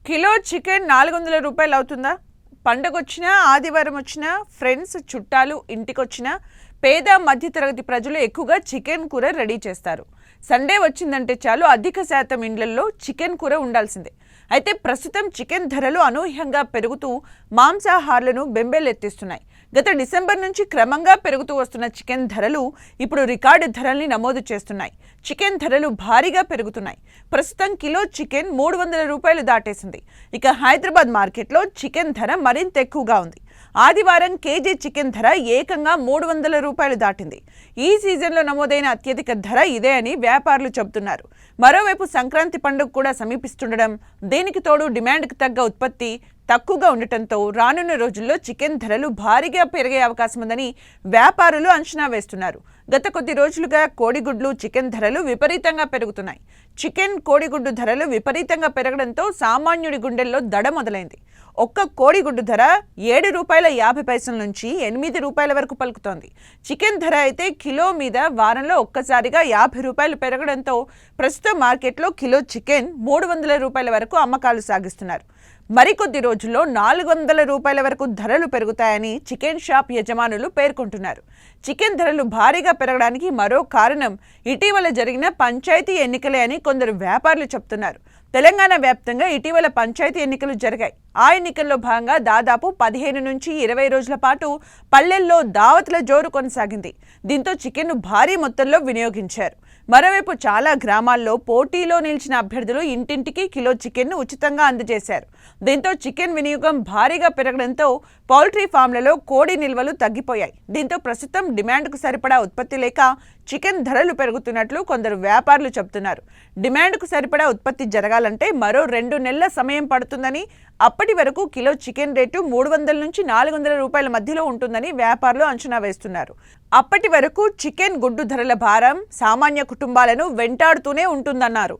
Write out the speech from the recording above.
Kilo chicken 400 రూపాయలు అవుతుందా? పండగొచ్చినా, ఆదివారం వచ్చినా, ఫ్రెండ్స్, చుట్టాలు ఇంటికొచ్చినా పేద మధ్యతరగతి ప్రజలు ఎక్కువగా చికెన్ కూర రెడీ చేస్తారు. సండే వచ్చిందంటే చాలు అధిక శాతం ఇండ్లల్లో చికెన్ కూర ఉండాల్సిందే. అయితే ప్రస్తుతం చికెన్ ధరలు అనూహ్యంగా పెరుగుతూ మాంసాహారులను బెంబేలెత్తిస్తున్నాయి. గత డిసెంబర్ నుంచి క్రమంగా పెరుగుతూ వస్తున్న చికెన్ ధరలు ఇప్పుడు రికార్డు ధరల్ని నమోదు చేస్తున్నాయి. చికెన్ ధరలు భారీగా పెరుగుతున్నాయి. ప్రస్తుతం కిలో చికెన్ 300 రూపాయలు దాటేసింది. ఇక హైదరాబాద్ మార్కెట్లో చికెన్ ధర మరింత ఎక్కువగా ఉంది. ఆదివారం కేజీ చికెన్ ధర ఏకంగా 300 రూపాయలు దాటింది. ఈ సీజన్లో నమోదైన అత్యధిక ధర ఇదే అని వ్యాపారులు చెబుతున్నారు. మరోవైపు సంక్రాంతి పండుగ కూడా సమీపిస్తుండడం, దీనికి తోడు డిమాండ్కు తగ్గ ఉత్పత్తి తక్కువగా ఉండటంతో రానున్న రోజుల్లో చికెన్ ధరలు భారీగా పెరిగే అవకాశం ఉందని వ్యాపారులు అంచనా వేస్తున్నారు. గత కొద్ది రోజులుగా కోడిగుడ్లు, చికెన్ ధరలు విపరీతంగా పెరుగుతున్నాయి. చికెన్, కోడిగుడ్డు ధరలు విపరీతంగా పెరగడంతో సామాన్యుడి గుండెల్లో దడ మొదలైంది. ఒక్క కోడిగుడ్డు ధర ₹7.50 నుంచి ₹8 వరకు పలుకుతోంది. చికెన్ ధర అయితే కిలో మీద వారంలో ఒక్కసారిగా ₹50 పెరగడంతో ప్రస్తుతం మార్కెట్లో కిలో చికెన్ ₹300 వరకు అమ్మకాలు సాగిస్తున్నారు. మరికొద్ది రోజుల్లో ₹400 వరకు ధరలు పెరుగుతాయని చికెన్ షాప్ యజమానులు పేర్కొంటున్నారు. చికెన్ ధరలు భారీగా పెరగడానికి మరో కారణం ఇటీవల జరిగిన పంచాయతీ ఎన్నికలే అని కొందరు వ్యాపారులు చెప్తున్నారు. తెలంగాణ వ్యాప్తంగా ఇటీవల పంచాయతీ ఎన్నికలు జరిగాయి. ఆ ఎన్నికల్లో భాగంగా దాదాపు 15 నుంచి 20 రోజుల పాటు పల్లెల్లో దావతుల జోరు కొనసాగింది. దీంతో చికెన్ను భారీ మొత్తంలో వినియోగించారు. మరోవైపు చాలా గ్రామాల్లో పోటీలో నిలిచిన అభ్యర్థులు ఇంటింటికి కిలో చికెన్ను ఉచితంగా అందజేశారు. దీంతో చికెన్ వినియోగం భారీగా పెరగడంతో పౌల్ట్రీ ఫామ్లలో కోడి నిల్వలు తగ్గిపోయాయి. దీంతో ప్రస్తుతం డిమాండ్కు సరిపడా ఉత్పత్తి లేక చికెన్ ధరలు పెరుగుతున్నట్లు కొందరు వ్యాపారులు చెబుతున్నారు. డిమాండ్కు సరిపడా ఉత్పత్తి జరగాలంటే మరో 2 నెలల సమయం పడుతుందని, అప్పటి వరకు కిలో చికెన్ రేటు ₹300 నుంచి ₹400 మధ్యలో ఉంటుందని వ్యాపారులు అంచనా వేస్తున్నారు. అప్పటి వరకు చికెన్, గుడ్డు ధరల భారం సామాన్య కుటుంబాలను వెంటాడుతూనే ఉంటుందన్నారు.